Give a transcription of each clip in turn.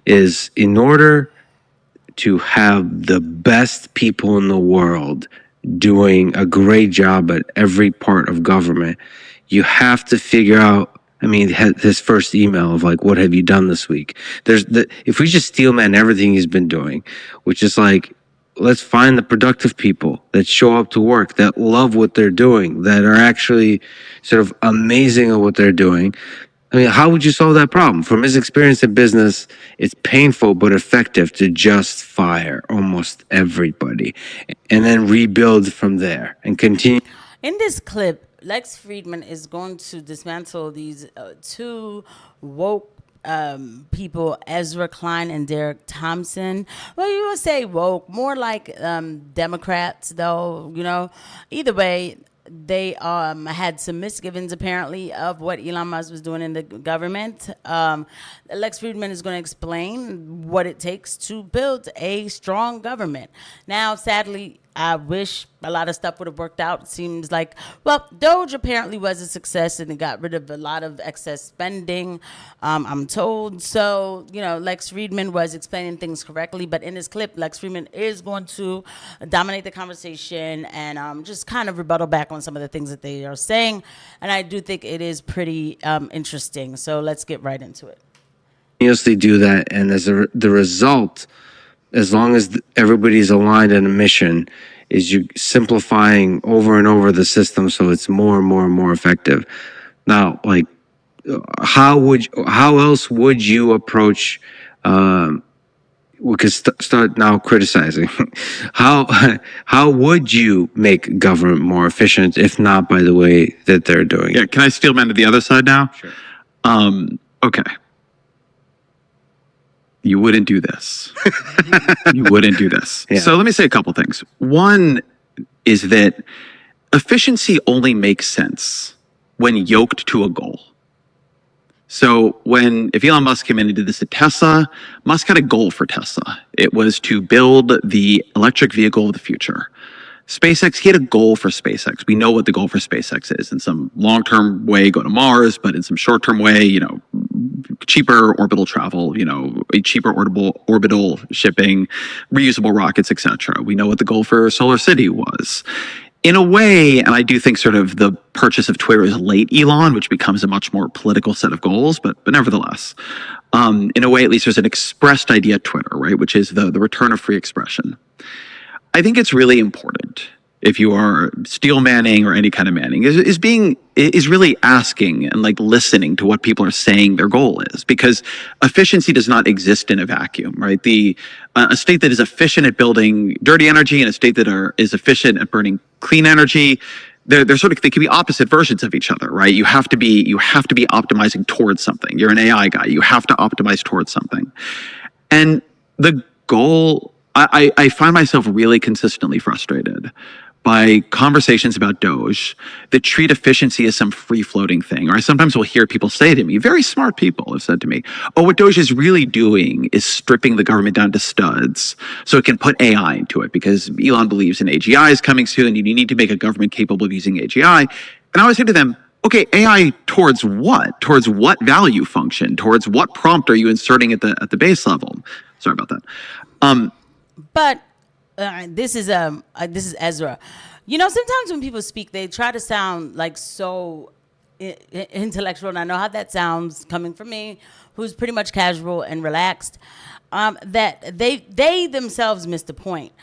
is in order to have the best people in the world doing a great job at every part of government, you have to figure out. I mean, his first email of like, "What have you done this week?" If we just steel man everything he's been doing, which is like, let's find the productive people that show up to work, that love what they're doing, that are actually sort of amazing at what they're doing. I mean, how would you solve that problem? From his experience in business, it's painful but effective to just fire almost everybody and then rebuild from there and continue. In this clip, Lex Fridman is going to dismantle these two woke people, Ezra Klein and Derek Thompson. Well, you would say woke, more like Democrats, though. You know, either way, they had some misgivings apparently of what Elon Musk was doing in the government. Lex Fridman is going to explain what it takes to build a strong government. Now, sadly, I wish a lot of stuff would have worked out. It seems like, well, Doge apparently was a success and it got rid of a lot of excess spending, I'm told. So, you know, Lex Fridman was explaining things correctly. But in this clip, Lex Fridman is going to dominate the conversation and just kind of rebuttal back on some of the things that they are saying. And I do think it is pretty interesting. So let's get right into it. Continuously do that, and the result, as long as everybody's aligned in a mission, is you simplifying over and over the system so it's more and more and more effective. Now, like, how else would you approach? We could start now criticizing. How would you make government more efficient if not by the way that they're doing it? Yeah, can I steal man to the other side now? Sure. Okay. You wouldn't do this. You wouldn't do this. Yeah. So let me say a couple things. One is that efficiency only makes sense when yoked to a goal. So if Elon Musk came in and did this at Tesla, Musk had a goal for Tesla. It was to build the electric vehicle of the future. SpaceX, he had a goal for SpaceX. We know what the goal for SpaceX is. In some long-term way, go to Mars, but in some short-term way, you know, cheaper orbital travel, you know, cheaper orbital shipping, reusable rockets, etc. We know what the goal for Solar City was. In a way, and I do think sort of the purchase of Twitter is late Elon, which becomes a much more political set of goals, but nevertheless, in a way, at least there's an expressed idea at Twitter, right, which is the return of free expression. I think it's really important, if you are steel manning or any kind of manning, is really asking and like listening to what people are saying their goal is, because efficiency does not exist in a vacuum, right? A state that is efficient at building dirty energy and a state that is efficient at burning clean energy, they can be opposite versions of each other, right? You have to be optimizing towards something. You're an AI guy. You have to optimize towards something. And the goal, I find myself really consistently frustrated by conversations about Doge that treat efficiency as some free-floating thing. Or I sometimes will hear people say to me, very smart people have said to me, oh, what Doge is really doing is stripping the government down to studs so it can put AI into it, because Elon believes in AGI is coming soon and you need to make a government capable of using AGI. And I always say to them, okay, AI towards what? Towards what value function? Towards what prompt are you inserting at the base level? Sorry about that. But this is Ezra. You know, sometimes when people speak, they try to sound like so intellectual, and I know how that sounds coming from me, who's pretty much casual and relaxed. That they themselves miss the point.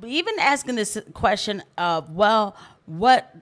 Even asking this question of, well, what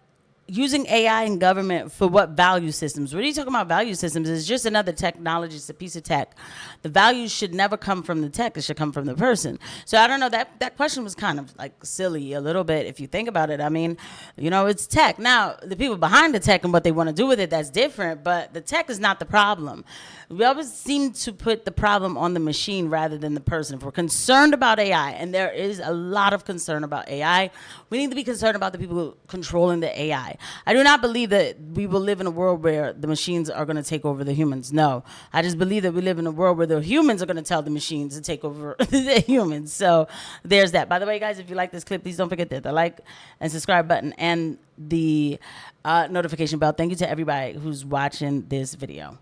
using AI in government for what value systems? What are you talking about value systems? It's just another technology. It's a piece of tech. The values should never come from the tech. It should come from the person. So I don't know, that question was kind of like silly a little bit if you think about it. I mean, you know, it's tech. Now, the people behind the tech and what they want to do with it, that's different, but the tech is not the problem. We always seem to put the problem on the machine rather than the person. If we're concerned about AI, and there is a lot of concern about AI, we need to be concerned about the people controlling the AI. I do not believe that we will live in a world where the machines are going to take over the humans. No, I just believe that we live in a world where the humans are going to tell the machines to take over the humans. So there's that. By the way, guys, if you like this clip, please don't forget the like and subscribe button and the notification bell. Thank you to everybody who's watching this video.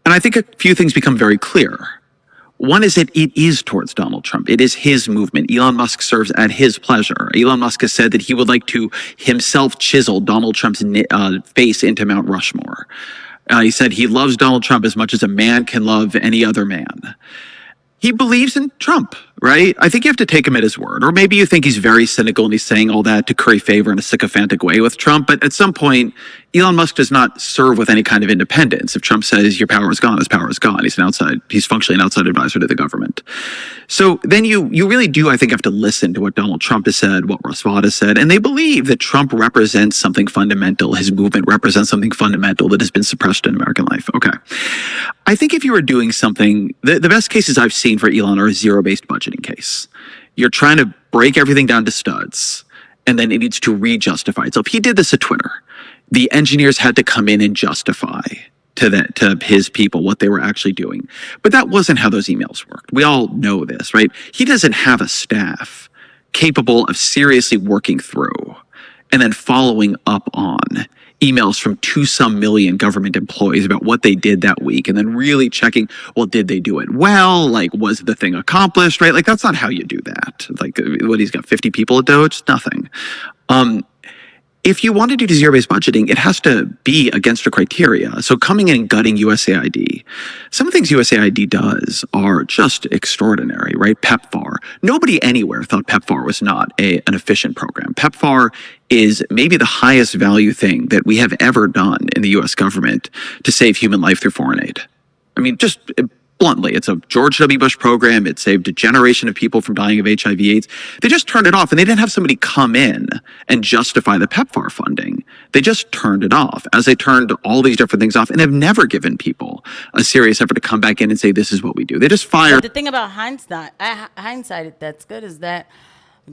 And I think a few things become very clear. One is that it is towards Donald Trump. It is his movement. Elon Musk serves at his pleasure. Elon Musk has said that he would like to himself chisel Donald Trump's face into Mount Rushmore. He said he loves Donald Trump as much as a man can love any other man. He believes in Trump, right? I think you have to take him at his word. Or maybe you think he's very cynical and he's saying all that to curry favor in a sycophantic way with Trump. But at some point, Elon Musk does not serve with any kind of independence. If Trump says your power is gone, his power is gone. He's functionally an outside advisor to the government. So then you really do, I think, have to listen to what Donald Trump has said, what Russ Vought has said. And they believe that Trump represents something fundamental. His movement represents something fundamental that has been suppressed in American life. Okay. I think if you were doing something, the best cases I've seen for Elon are a zero-based budgeting case. You're trying to break everything down to studs, and then it needs to re-justify itself. He did this at Twitter. The engineers had to come in and justify to his people what they were actually doing. But that wasn't how those emails worked. We all know this, right? He doesn't have a staff capable of seriously working through and then following up on emails from 2-some million government employees about what they did that week, and then really checking, well, did they do it well? Like, was the thing accomplished, right? Like, that's not how you do that. Like, what, he's got 50 people at Doge? Nothing. If you want to do zero-based budgeting, it has to be against a criteria. So coming in and gutting USAID, some of the things USAID does are just extraordinary, right? PEPFAR. Nobody anywhere thought PEPFAR was not an efficient program. PEPFAR is maybe the highest value thing that we have ever done in the US government to save human life through foreign aid. I mean, just bluntly, it's a George W. Bush program. It saved a generation of people from dying of HIV/AIDS. They just turned it off, and they didn't have somebody come in and justify the PEPFAR funding. They just turned it off, as they turned all these different things off, and have never given people a serious effort to come back in and say, this is what we do. They just fire. But the thing about hindsight that's good is that,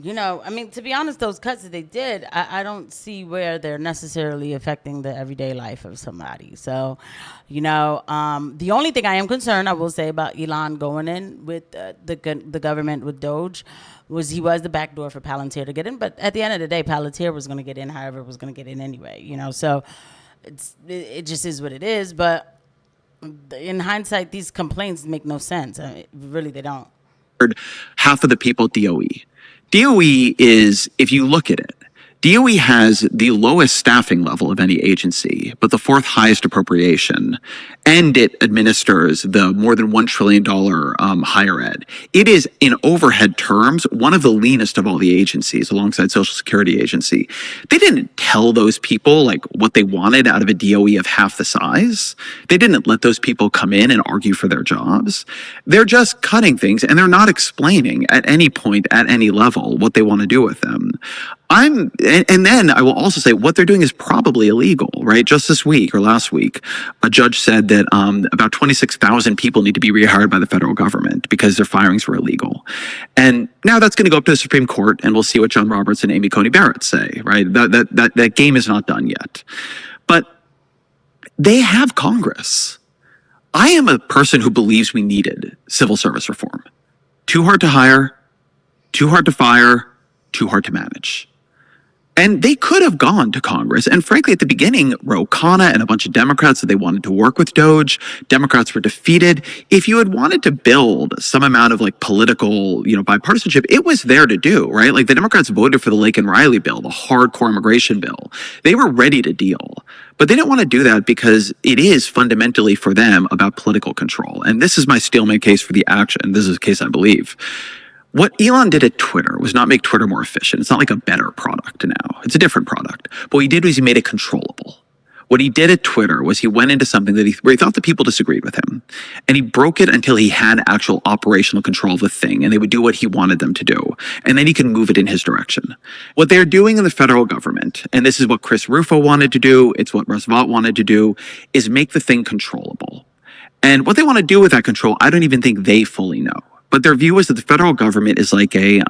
you know, I mean, to be honest, those cuts that they did, I don't see where they're necessarily affecting the everyday life of somebody. So, you know, the only thing I am concerned, I will say, about Elon going in with the government with Doge was he was the back door for Palantir to get in. But at the end of the day, Palantir was going to get in however it was going to get in anyway, you know. So it just is what it is. But in hindsight, these complaints make no sense. I mean, really, they don't. Half of the people at DOE. DOE is, if you look at it, DOE has the lowest staffing level of any agency, but the fourth highest appropriation, and it administers the more than $1 trillion higher ed. It is, in overhead terms, one of the leanest of all the agencies, alongside Social Security Agency. They didn't tell those people like what they wanted out of a DOE of half the size. They didn't let those people come in and argue for their jobs. They're just cutting things, and they're not explaining at any point, at any level, what they want to do with them. And then I will also say what they're doing is probably illegal, right? Just this week or last week, a judge said that about 26,000 people need to be rehired by the federal government because their firings were illegal. And now that's going to go up to the Supreme Court, and we'll see what John Roberts and Amy Coney Barrett say, right? That game is not done yet. But they have Congress. I am a person who believes we needed civil service reform. Too hard to hire, too hard to fire, too hard to manage. And they could have gone to Congress. And frankly, at the beginning, Ro Khanna and a bunch of Democrats said they wanted to work with Doge. Democrats were defeated. If you had wanted to build some amount of like political, you know, bipartisanship, it was there to do, right? Like the Democrats voted for the Laken Riley bill, the hardcore immigration bill. They were ready to deal. But they didn't want to do that because it is fundamentally for them about political control. And this is my stalemate case for the action. This is a case I believe. What Elon did at Twitter was not make Twitter more efficient. It's not like a better product now. It's a different product. But what he did was he made it controllable. What he did at Twitter was he went into something that where he thought the people disagreed with him. And he broke it until he had actual operational control of the thing. And they would do what he wanted them to do. And then he could move it in his direction. What they're doing in the federal government, and this is what Chris Rufo wanted to do, it's what Russ Vought wanted to do, is make the thing controllable. And what they want to do with that control, I don't even think they fully know. But their view is that the federal government is like it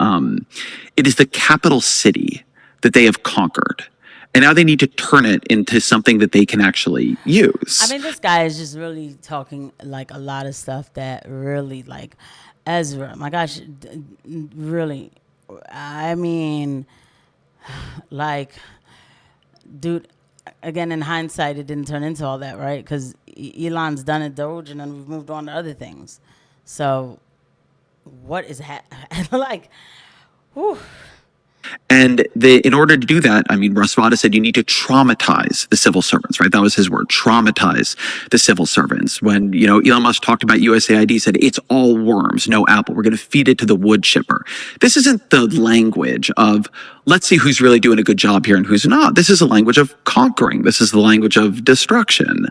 is the capital city that they have conquered. And now they need to turn it into something that they can actually use. I mean, this guy is just really talking like a lot of stuff that really, like, Ezra, my gosh, really, I mean, like, dude, again, in hindsight, it didn't turn into all that, right? Because Elon's done at Doge, and then we've moved on to other things. So, what is like? Whew. And in order to do that, I mean, Rasvada said you need to traumatize the civil servants, right? That was his word, traumatize the civil servants. When, Elon Musk talked about USAID, said it's all worms, no apple. We're going to feed it to the wood chipper. This isn't the language of, let's see who's really doing a good job here and who's not. This is a language of conquering. This is the language of destruction.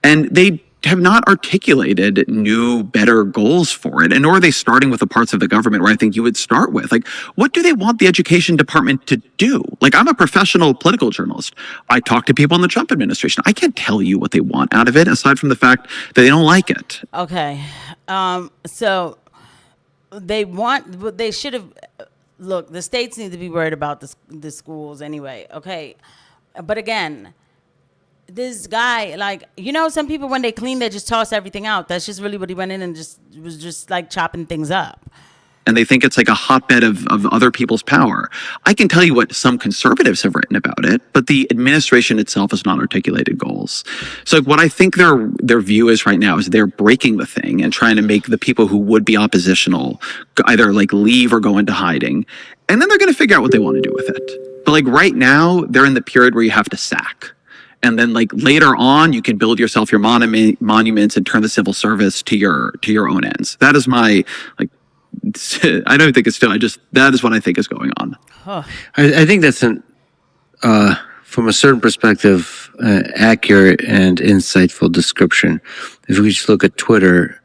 And they have not articulated new, better goals for it. And nor are they starting with the parts of the government where I think you would start with. Like, what do they want the education department to do? Like, I'm a professional political journalist. I talk to people in the Trump administration. I can't tell you what they want out of it, aside from the fact that they don't like it. Okay. So they should have, look, the states need to be worried about the schools anyway. Okay. But again, this guy, like, some people, when they clean, they just toss everything out. That's just really what he went in and was just like chopping things up. And they think it's like a hotbed of other people's power. I can tell you what some conservatives have written about it, but the administration itself has not articulated goals. So what I think their view is right now is they're breaking the thing and trying to make the people who would be oppositional either like leave or go into hiding. And then they're going to figure out what they want to do with it. But like right now, they're in the period where you have to sack. And then like later on, you can build yourself your monuments and turn the civil service to your own ends. That is my, like, I don't think it's still, that is what I think is going on. Huh. I think that's from a certain perspective, accurate and insightful description. If we just look at Twitter,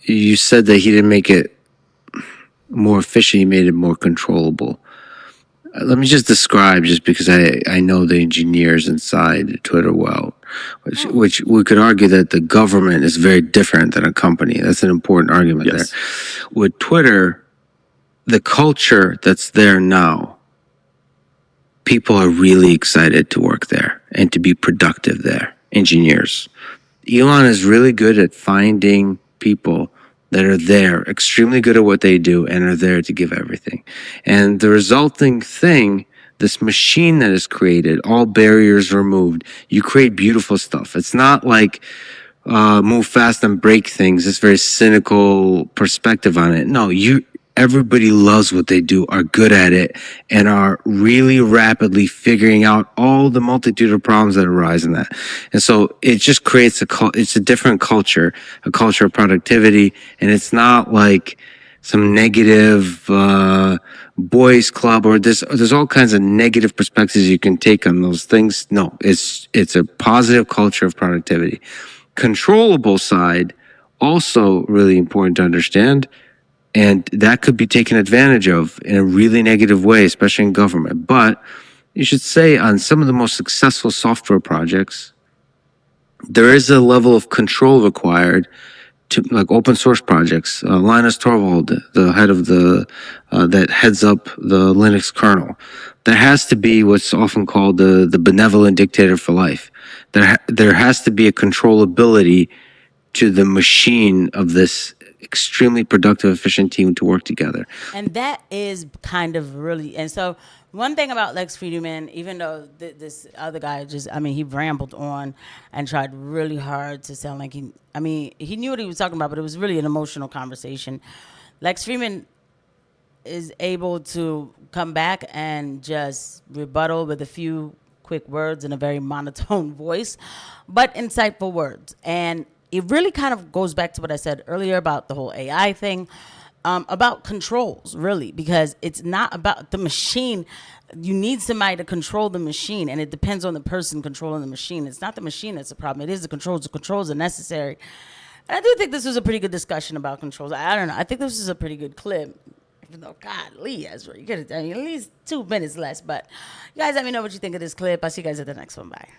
you said that he didn't make it more efficient, he made it more controllable. Let me just describe, just because I know the engineers inside Twitter well, which we could argue that the government is very different than a company. That's an important argument there. With Twitter, the culture that's there now, people are really excited to work there and to be productive there, engineers. Elon is really good at finding people that are there, extremely good at what they do, and are there to give everything. And the resulting thing, this machine that is created, all barriers removed, you create beautiful stuff. It's not like move fast and break things, this very cynical perspective on it. No, everybody loves what they do, are good at it, and are really rapidly figuring out all the multitude of problems that arise in that. And so it just creates it's a different culture, a culture of productivity. And it's not like some negative boys club, or there's all kinds of negative perspectives you can take on those things. No, it's a positive culture of productivity. Controllable side, also really important to understand. And that could be taken advantage of in a really negative way, especially in government. But you should say on some of the most successful software projects, there is a level of control required to, like open source projects. Linus Torvald, the head of that heads up the Linux kernel, there has to be what's often called the benevolent dictator for life. There has to be a controllability to the machine of this extremely productive, efficient team to work together. And that is kind of really, and so one thing about Lex Fridman, even though this other guy he rambled on and tried really hard to sound like he knew what he was talking about, but it was really an emotional conversation. Lex Fridman is able to come back and just rebuttal with a few quick words in a very monotone voice, but insightful words. And it really kind of goes back to what I said earlier about the whole AI thing, about controls, really, because it's not about the machine. You need somebody to control the machine, and it depends on the person controlling the machine. It's not the machine that's the problem. It is the controls. The controls are necessary. And I do think this was a pretty good discussion about controls. I don't know. I think this is a pretty good clip. Even though, golly, Ezra, you could have done at least 2 minutes less. But you guys let me know what you think of this clip. I'll see you guys at the next one. Bye.